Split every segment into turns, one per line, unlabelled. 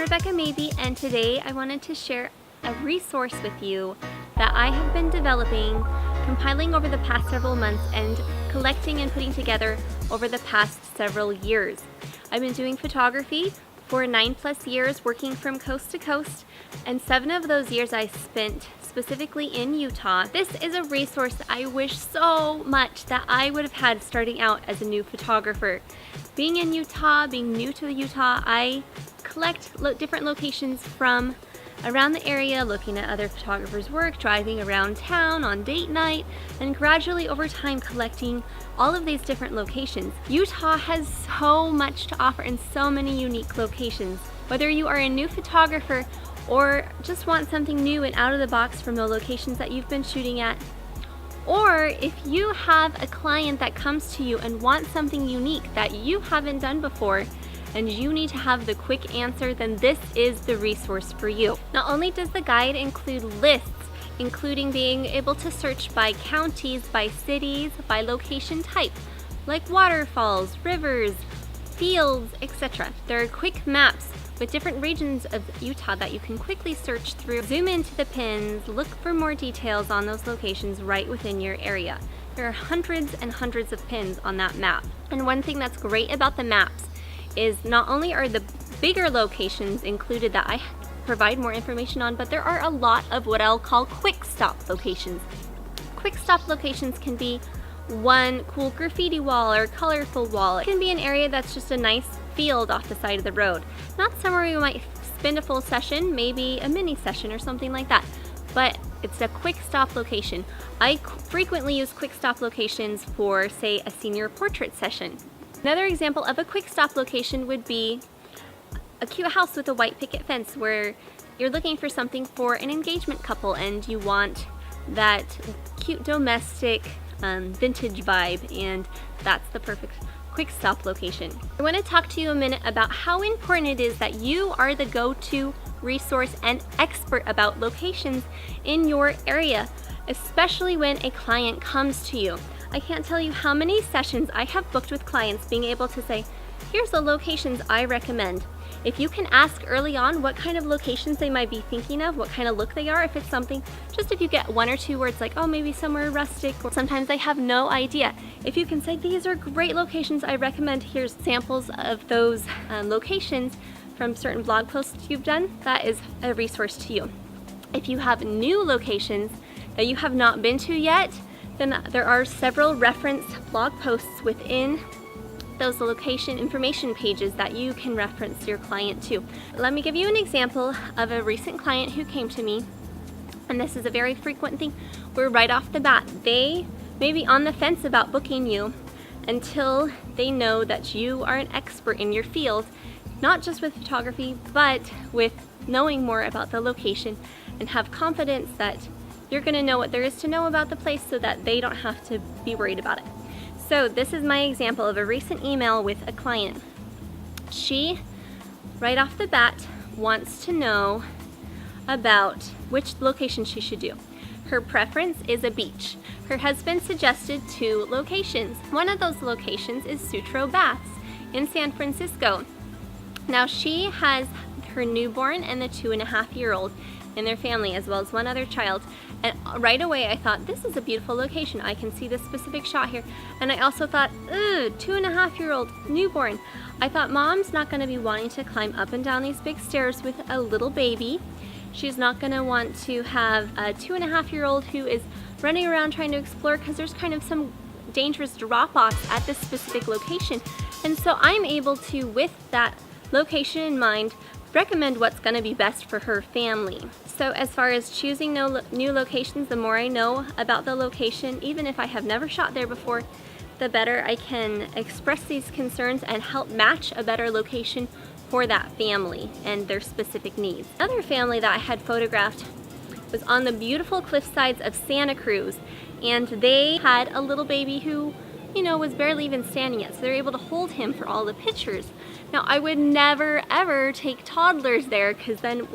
Rebecca Maybe, and today I wanted to share a resource with you that I have been developing, compiling over the past several months, and collecting and putting together over the past several years. I've been doing photography for 9+ years, working from coast to coast, and 7 of those years I spent specifically in Utah. This is a resource that I wish so much that I would have had starting out as a new photographer. Being in Utah, being new to Utah, I collect different locations from around the area, looking at other photographers' work, driving around town on date night, and gradually over time collecting all of these different locations. Utah has so much to offer and so many unique locations. Whether you are a new photographer or just want something new and out of the box from the locations that you've been shooting at, or if you have a client that comes to you and wants something unique that you haven't done before and you need to have the quick answer, then this is the resource for you. Not only does the guide include lists, including being able to search by counties, by cities, by location type, like waterfalls, rivers, fields, etc. There are quick maps with different regions of Utah that you can quickly search through, zoom into the pins, look for more details on those locations right within your area. There are hundreds and hundreds of pins on that map. And one thing that's great about the maps is not only are the bigger locations included that I provide more information on, but there are a lot of what I'll call quick stop locations. Quick stop locations can be one cool graffiti wall or colorful wall. It can be an area that's just a nice field off the side of the road. Not somewhere you might spend a full session, maybe a mini session or something like that, but it's a quick stop location. I frequently use quick stop locations for, say, a senior portrait session. Another example of a quick stop location would be a cute house with a white picket fence where you're looking for something for an engagement couple and you want that cute domestic vintage vibe, and that's the perfect quick stop location. I want to talk to you a minute about how important it is that you are the go-to resource and expert about locations in your area, especially when a client comes to you. I can't tell you how many sessions I have booked with clients being able to say, here's the locations I recommend. If you can ask early on what kind of locations they might be thinking of, what kind of look they are, if it's something, just if you get 1 or 2 words like, oh, maybe somewhere rustic, or sometimes they have no idea. If you can say, these are great locations I recommend, here's samples of those locations from certain blog posts you've done, that is a resource to you. If you have new locations that you have not been to yet, then there are several reference blog posts within those location information pages that you can reference your client to. Let me give you an example of a recent client who came to me, and this is a very frequent thing where right off the bat they may be on the fence about booking you until they know that you are an expert in your field, not just with photography, but with knowing more about the location, and have confidence that you're going to know what there is to know about the place so that they don't have to be worried about it. So this is my example of a recent email with a client. She, right off the bat, wants to know about which location she should do. Her preference is a beach. Her husband suggested 2 locations. One of those locations is SOOOO Baths in San Francisco. Now she has her newborn and the 2.5-year-old in their family, as well as 1 other child. And right away I thought, this is a beautiful location. I can see this specific shot here. And I also thought, 2.5-year-old newborn. I thought, mom's not gonna be wanting to climb up and down these big stairs with a little baby. She's not gonna want to have a 2.5-year-old who is running around trying to explore, because there's kind of some dangerous drop-offs at this specific location. And so I'm able to, with that location in mind, recommend what's going to be best for her family. So as far as choosing new locations, the more I know about the location, even if I have never shot there before, the better I can express these concerns and help match a better location for that family and their specific needs. Another family that I had photographed was on the beautiful cliff sides of Santa Cruz, and they had a little baby who, was barely even standing yet, so they're able to hold him for all the pictures. Now, I would never ever take toddlers there, because then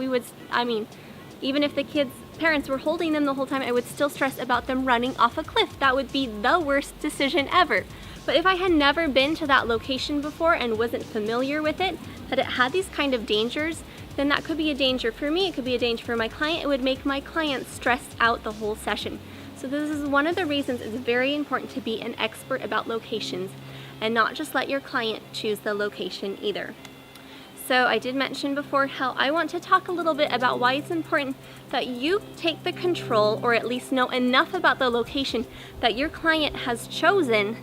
even if the kids' parents were holding them the whole time, I would still stress about them running off a cliff. That would be the worst decision ever. But if I had never been to that location before and wasn't familiar with it, that it had these kind of dangers, then that could be a danger for me, it could be a danger for my client. It would make my client stressed out the whole session. So this is one of the reasons it's very important to be an expert about locations and not just let your client choose the location either. So I did mention before how I want to talk a little bit about why it's important that you take the control, or at least know enough about the location that your client has chosen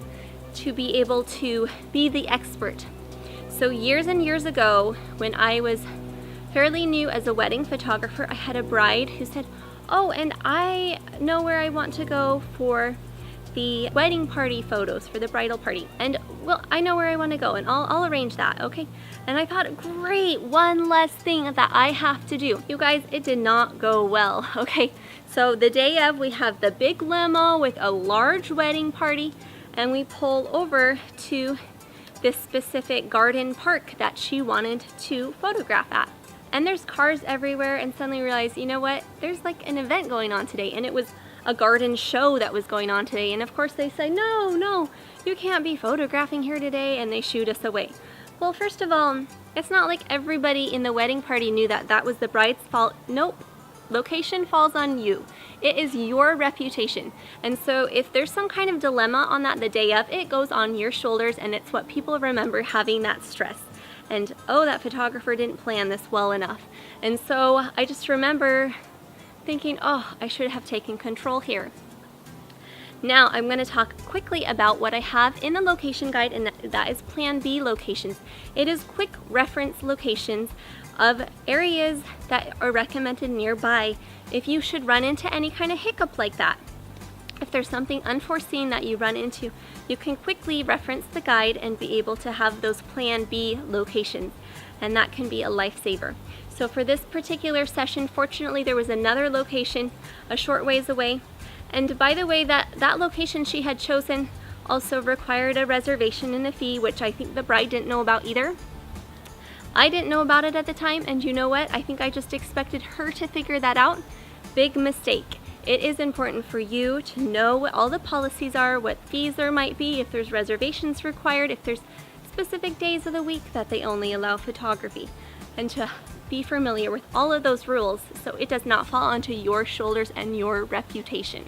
to be able to be the expert. So years and years ago, when I was fairly new as a wedding photographer, I had a bride who said, oh, and I know where I want to go for the wedding party photos, for the bridal party, and well, I know where I want to go, and I'll arrange that, okay? And I thought, great, one less thing that I have to do. You guys, it did not go well, okay? So the day of, we have the big limo with a large wedding party, and we pull over to this specific garden park that she wanted to photograph at. And there's cars everywhere, and suddenly realized, you know what? There's like an event going on today, and it was a garden show that was going on today. And of course they say, no, you can't be photographing here today, and they shoot us away. Well, first of all, it's not like everybody in the wedding party knew that that was the bride's fault. Nope. Location falls on you. It is your reputation. And so if there's some kind of dilemma on that the day of, it goes on your shoulders, and it's what people remember, having that stress. And oh, that photographer didn't plan this well enough. And so I just remember thinking, oh, I should have taken control here. Now I'm going to talk quickly about what I have in the location guide, and that is Plan B locations. It is quick reference locations of areas that are recommended nearby if you should run into any kind of hiccup like that. If there's something unforeseen that you run into, you can quickly reference the guide and be able to have those Plan B locations, and that can be a lifesaver. So for this particular session, fortunately there was another location a short ways away, and by the way, that location she had chosen also required a reservation and a fee, which I think the bride didn't know about either. I didn't know about it at the time, and you know what? I think I just expected her to figure that out. Big mistake. It is important for you to know what all the policies are, what fees there might be, if there's reservations required, if there's specific days of the week that they only allow photography, and to be familiar with all of those rules so it does not fall onto your shoulders and your reputation.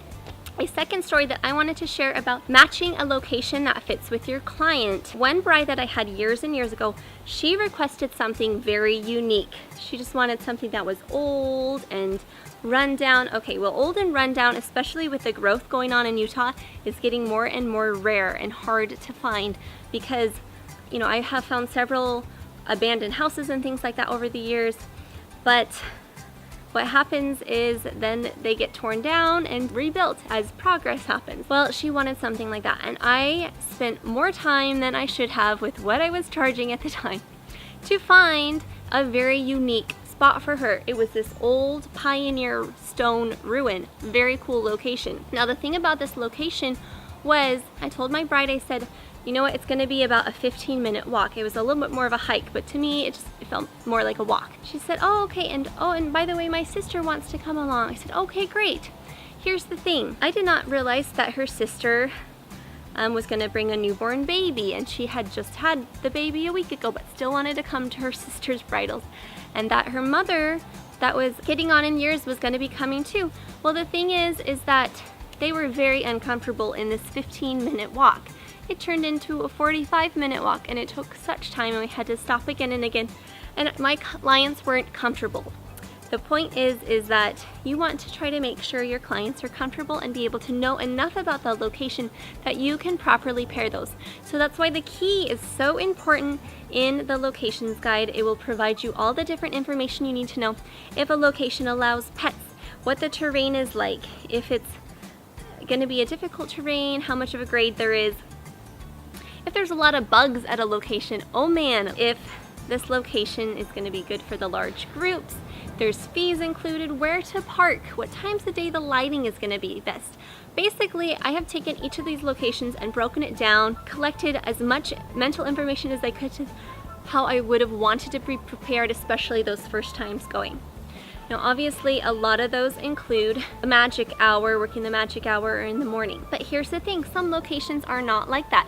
A second story that I wanted to share about matching a location that fits with your client. One bride that I had years and years ago, she requested something very unique. She just wanted something that was old and run down. Okay, well, old and run down, especially with the growth going on in Utah, is getting more and more rare and hard to find, because, you know, I have found several abandoned houses and things like that over the years, but what happens is then they get torn down and rebuilt as progress happens. Well, she wanted something like that, and I spent more time than I should have with what I was charging at the time to find a very unique spot for her. It was this old pioneer stone ruin. Very cool location. Now the thing about this location was, I told my bride, I said, you know what, it's going to be about a 15-minute walk. It was a little bit more of a hike, but to me it felt more like a walk. She said, oh, okay, and by the way, my sister wants to come along. I said, okay, great. Here's the thing. I did not realize that her sister was going to bring a newborn baby, and she had just had the baby a week ago, but still wanted to come to her sister's bridals, and that her mother, that was getting on in years, was going to be coming too. Well, the thing is that they were very uncomfortable in this 15-minute walk. It turned into a 45-minute walk, and it took such time, and we had to stop again and again, and my clients weren't comfortable. The point is that you want to try to make sure your clients are comfortable and be able to know enough about the location that you can properly pair those. So that's why the key is so important in the locations guide. It will provide you all the different information you need to know. If a location allows pets, what the terrain is like, if it's going to be a difficult terrain, how much of a grade there is, if there's a lot of bugs at a location, oh man, if this location is going to be good for the large groups, there's fees included, where to park, what times of day the lighting is going to be best. Basically, I have taken each of these locations and broken it down, collected as much mental information as I could to how I would have wanted to be prepared, especially those first times going. Now obviously a lot of those include a magic hour, working the magic hour in the morning. But here's the thing, some locations are not like that.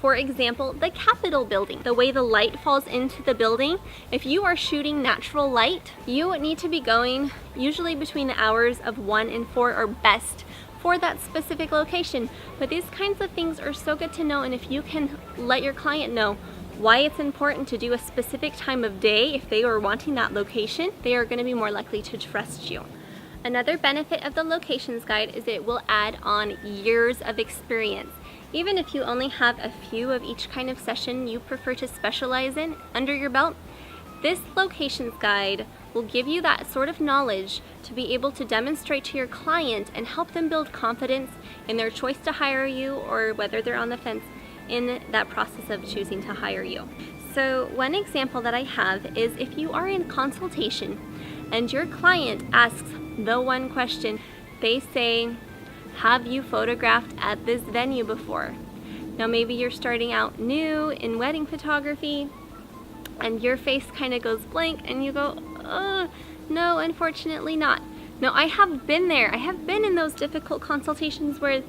For example, the Capitol building, the way the light falls into the building. If you are shooting natural light, you need to be going usually between the hours of 1 and 4 or best for that specific location. But these kinds of things are so good to know, and if you can let your client know why it's important to do a specific time of day if they are wanting that location, they are going to be more likely to trust you. Another benefit of the locations guide is it will add on years of experience. Even if you only have a few of each kind of session you prefer to specialize in under your belt, this locations guide will give you that sort of knowledge to be able to demonstrate to your client and help them build confidence in their choice to hire you, or whether they're on the fence in that process of choosing to hire you. So one example that I have is if you are in consultation and your client asks the one question, they say, have you photographed at this venue before? Now maybe you're starting out new in wedding photography and your face kind of goes blank and you go, oh, no, unfortunately not. Now I have been there. I have been in those difficult consultations where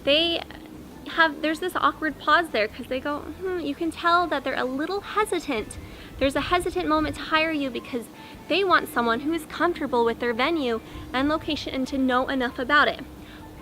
there's this awkward pause there because they go, you can tell that they're a little hesitant. There's a hesitant moment to hire you because they want someone who is comfortable with their venue and location and to know enough about it.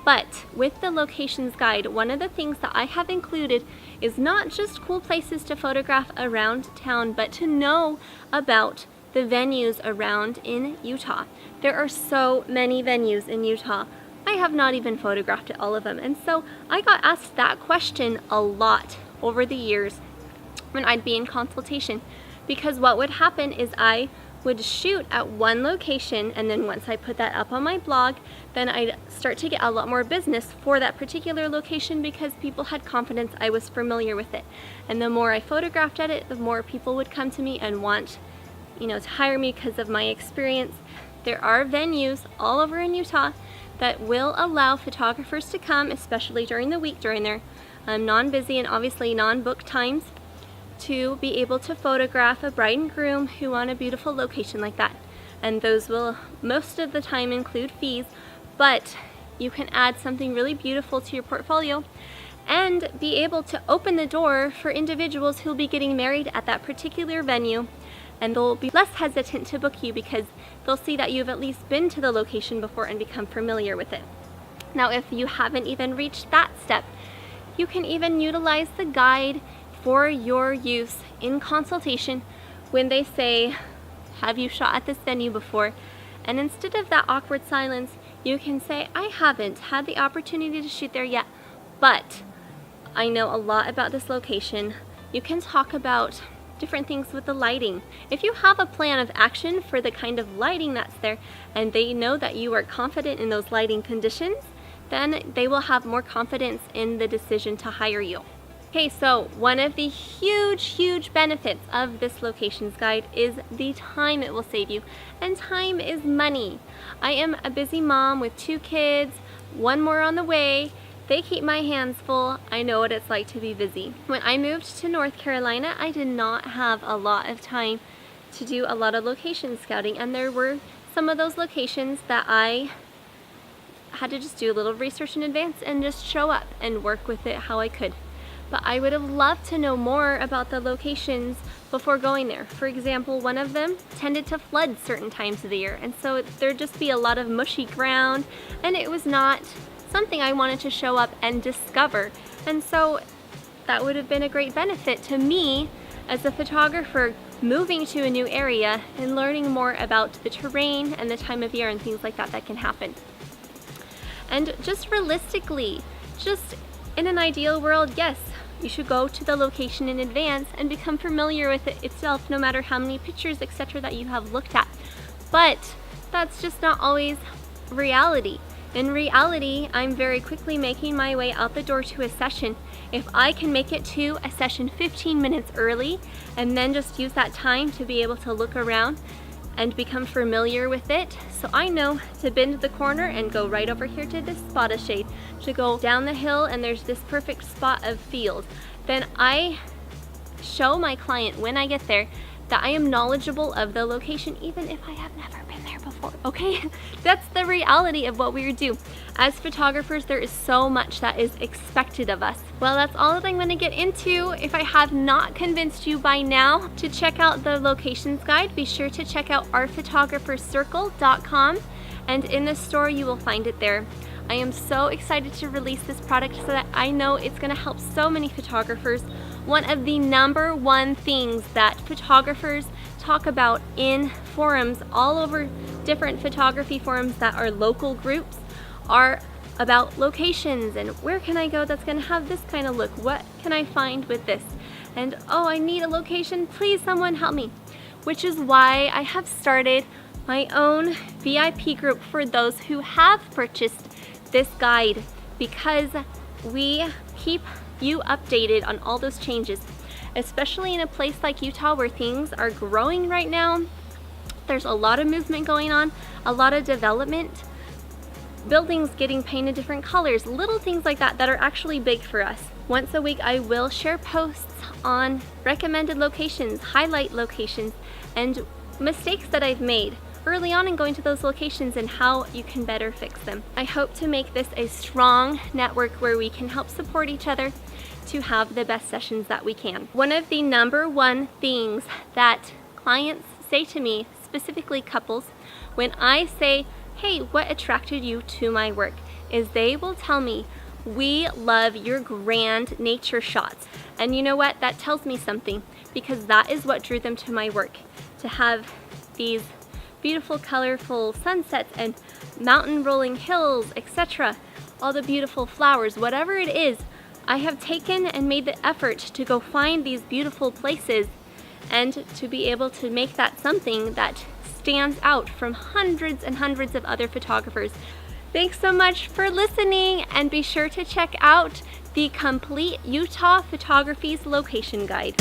But with the locations guide, one of the things that I have included is not just cool places to photograph around town, but to know about the venues around in Utah. There are so many venues in Utah. I have not even photographed all of them. And so I got asked that question a lot over the years when I'd be in consultation, because what would happen is I would shoot at one location, and then once I put that up on my blog, then I'd start to get a lot more business for that particular location because people had confidence I was familiar with it. And the more I photographed at it, the more people would come to me and want, to hire me because of my experience. There are venues all over in Utah that will allow photographers to come, especially during the week, during their non-busy and obviously non-booked times, to be able to photograph a bride and groom who want a beautiful location like that. And those will most of the time include fees, but you can add something really beautiful to your portfolio and be able to open the door for individuals who'll be getting married at that particular venue, and they'll be less hesitant to book you because they'll see that you've at least been to the location before and become familiar with it. Now, if you haven't even reached that step, you can even utilize the guide for your use in consultation when they say, have you shot at this venue before? And instead of that awkward silence, you can say, I haven't had the opportunity to shoot there yet, but I know a lot about this location. You can talk about different things with the lighting. If you have a plan of action for the kind of lighting that's there and they know that you are confident in those lighting conditions, then they will have more confidence in the decision to hire you. Okay, so one of the huge benefits of this locations guide is the time it will save you, and time is money. I am a busy mom with 2 kids, 1 more on the way. They keep my hands full. I know what it's like to be busy. When I moved to North Carolina, I did not have a lot of time to do a lot of location scouting, and there were some of those locations that I had to just do a little research in advance and just show up and work with it how I could. But I would have loved to know more about the locations before going there. For example, one of them tended to flood certain times of the year, and so there'd just be a lot of mushy ground, and it was not something I wanted to show up and discover. And so that would have been a great benefit to me as a photographer moving to a new area and learning more about the terrain and the time of year and things like that can happen. And just realistically, just in an ideal world, yes, you should go to the location in advance and become familiar with it itself, no matter how many pictures, etc. that you have looked at. But that's just not always reality. In reality, I'm very quickly making my way out the door to a session. If I can make it to a session 15 minutes early and then just use that time to be able to look around and become familiar with it, so I know to bend the corner and go right over here to this spot of shade, to go down the hill and there's this perfect spot of field, then I show my client when I get there that I am knowledgeable of the location, even if I have never been there before. for, okay? That's the reality of what we do. As photographers, there is so much that is expected of us. Well, that's all that I'm going to get into. If I have not convinced you by now to check out the locations guide, be sure to check out ourphotographercircle.com, and in the store you will find it there. I am so excited to release this product so that I know it's going to help so many photographers. One of the number one things that photographers talk about in forums all over, different photography forums that are local groups, are about locations and where can I go that's going to have this kind of look, what can I find with this, and oh, I need a location, please someone help me. Which is why I have started my own VIP group for those who have purchased this guide, because we keep you updated on all those changes, especially in a place like Utah where things are growing right now. There's a lot of movement going on, a lot of development, buildings getting painted different colors, little things like that that are actually big for us. Once a week I will share posts on recommended locations, highlight locations, and mistakes that I've made early on in going to those locations and how you can better fix them. I hope to make this a strong network where we can help support each other to have the best sessions that we can. One of the number one things that clients say to me, specifically couples, when I say, hey, what attracted you to my work, is they will tell me, we love your grand nature shots. And you know what? That tells me something, because that is what drew them to my work, to have these beautiful colorful sunsets and mountain rolling hills, etc. All the beautiful flowers, whatever it is, I have taken and made the effort to go find these beautiful places and to be able to make that something that stands out from hundreds and hundreds of other photographers. Thanks so much for listening, and be sure to check out the complete Utah Photography's location guide.